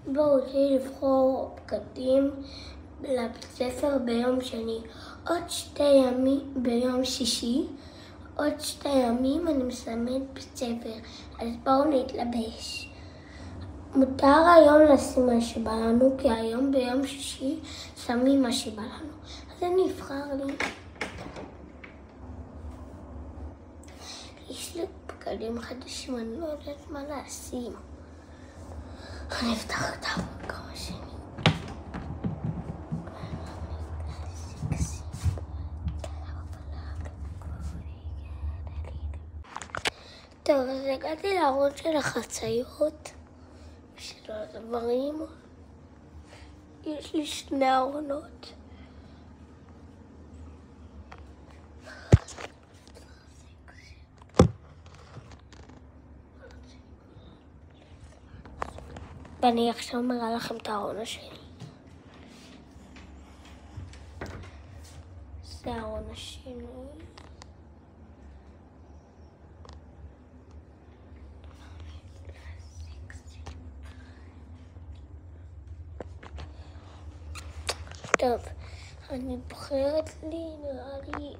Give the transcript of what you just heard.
בואו אותי לבחור בגדים לבית ספר ביום שני. עוד 2 ימים ביום שישי. עוד 2 ימים אני מסיימת בית ספר. אז בואו נתלבש. מותר היום לשים מה שבא לנו, כי היום ביום שישי שמים מה שבא לנו. אז אני אבחר לי. יש לי בגדים חדשים, אני לא יודעת מה לשים. אני אפתח את המקום השני. טוב, אז הגעתי לארון של החצאיות, של הדברים. יש לי 2 ארונות. ואני עכשיו מראה לכם את הארון השני. זה הארון השני. טוב, אני בוחרת לי, נראה לי